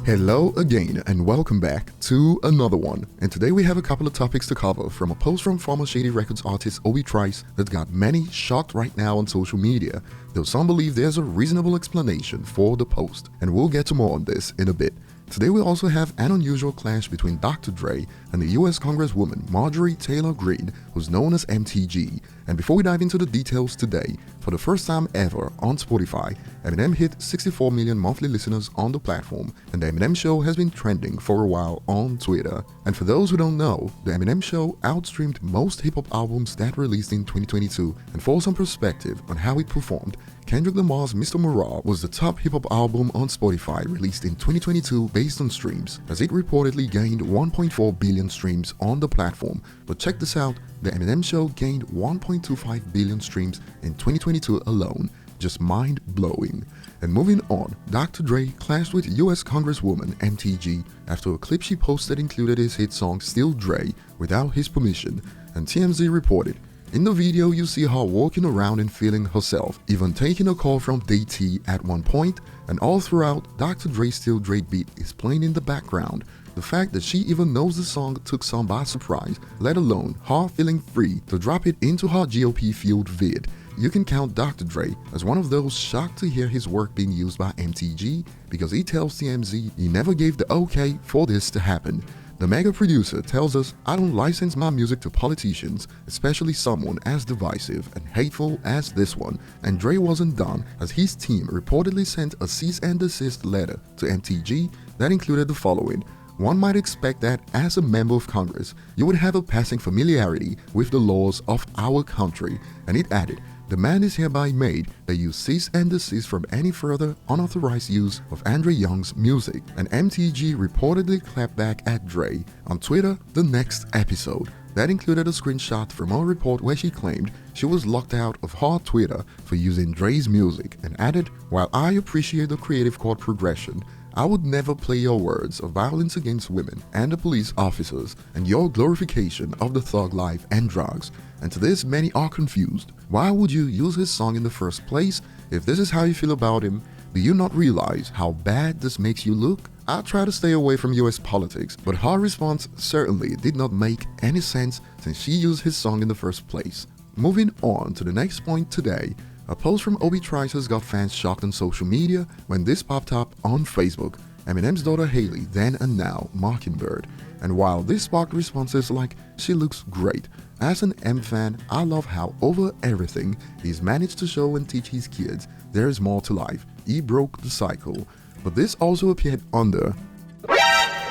Hello again and welcome back to another one. And today we have a couple of topics to cover from a post from former Shady Records artist Obie Trice that got many shocked right now on social media, though some believe there's a reasonable explanation for the post, and we'll get to more on this in a bit. Today we also have an unusual clash between Dr. Dre and the US Congresswoman Marjorie Taylor Greene, who's known as MTG. And before we dive into the details today, for the first time ever on Spotify, Eminem hit 64 million monthly listeners on the platform, and the Eminem Show has been trending for a while on Twitter. And for those who don't know, the Eminem Show outstreamed most hip-hop albums that released in 2022, and for some perspective on how it performed, Kendrick Lamar's Mr. Morale was the top hip-hop album on Spotify released in 2022 based on streams, as it reportedly gained 1.4 billion streams on the platform. But check this out, the Eminem Show gained 1.25 billion streams in 2022 alone. Just mind-blowing. And moving on, Dr. Dre clashed with US Congresswoman MTG after a clip she posted included his hit song Still Dre without his permission, and TMZ reported, in the video you see her walking around and feeling herself, even taking a call from DT at one point, and all throughout, Dr. Dre's Still Dre beat is playing in the background. The fact that she even knows the song took some by surprise, let alone her feeling free to drop it into her GOP-fueled vid. You can count Dr. Dre as one of those shocked to hear his work being used by MTG, because he tells TMZ he never gave the okay for this to happen. The mega producer tells us, "I don't license my music to politicians, especially someone as divisive and hateful as this one." And Dre wasn't done, as his team reportedly sent a cease and desist letter to MTG that included the following. One might expect that as a member of Congress, you would have a passing familiarity with the laws of our country, and it added, "Demand is hereby made that you cease and desist from any further unauthorized use of Andre Young's music." And MTG reportedly clapped back at Dre on Twitter the next episode. That included a screenshot from a report where she claimed she was locked out of her Twitter for using Dre's music, and added, "While I appreciate the creative chord progression, I would never play your words of violence against women and the police officers and your glorification of the thug life and drugs." And to this, many are confused. Why would you use his song in the first place? If this is how you feel about him, do you not realize how bad this makes you look? I try to stay away from US politics, but her response certainly did not make any sense since she used his song in the first place. Moving on to the next point today, a post from Obie Trice has got fans shocked on social media when this popped up on Facebook. Eminem's daughter Haley, then and now Mockingbird. And while this sparked responses like, "She looks great," as an M fan, I love how over everything he's managed to show and teach his kids there is more to life. He broke the cycle. But this also appeared under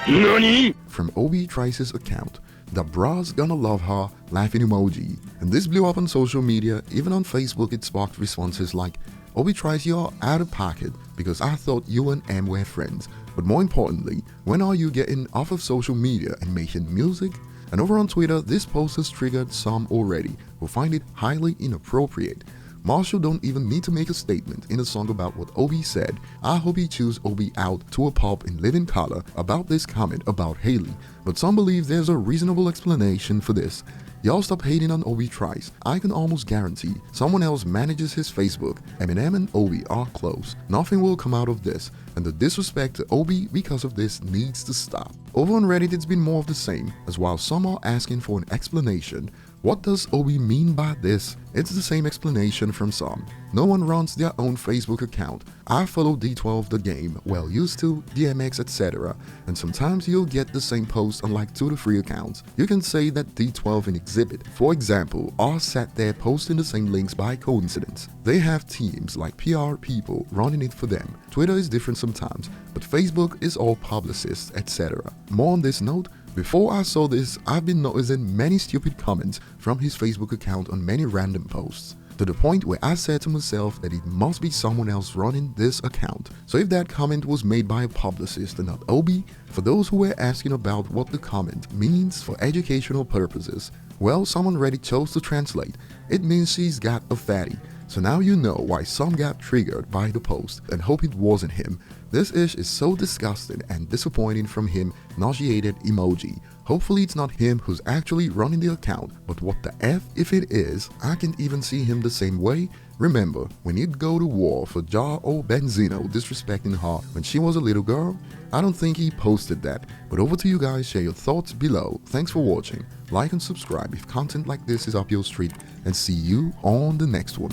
NANI? From Obie Trice's account. "The bra's gonna love her," laughing emoji. And this blew up on social media. Even on Facebook it sparked responses like, "Obie Trice, you're out of pocket because I thought you and M were friends. But more importantly, when are you getting off of social media and making music?" And over on Twitter, this post has triggered some already who find it highly inappropriate. Marshall don't even need to make a statement in a song about what Obie said. I hope he chews Obie out to a pulp in living color about this comment about Haley. But some believe there's a reasonable explanation for this. Y'all stop hating on Obie Trice. I can almost guarantee someone else manages his Facebook. Eminem and Obie are close. Nothing will come out of this, and the disrespect to Obie because of this needs to stop. Over on Reddit it's been more of the same, as while some are asking for an explanation. What does Obie mean by this? It's the same explanation from some. No one runs their own Facebook account. I follow D12 the game, well used to, DMX, etc. And sometimes you'll get the same post on like 2 to 3 accounts. You can say that D12 and Exhibit, for example, are sat there posting the same links by coincidence. They have teams like PR people running it for them. Twitter is different sometimes, but Facebook is all publicists, etc. More on this note, before I saw this, I've been noticing many stupid comments from his Facebook account on many random posts, to the point where I said to myself that it must be someone else running this account. So if that comment was made by a publicist and not Obie, for those who were asking about what the comment means for educational purposes, well, someone already chose to translate. It means she's got a fatty. So now you know why some got triggered by the post and hope it wasn't him. This ish is so disgusting and disappointing from him, nauseated emoji. Hopefully it's not him who's actually running the account, but what the F if it is? I can't even see him the same way. Remember, when you'd go to war for Ja or Benzino disrespecting her when she was a little girl? I don't think he posted that, but over to you guys, share your thoughts below. Thanks for watching, like and subscribe if content like this is up your street, and see you on the next one.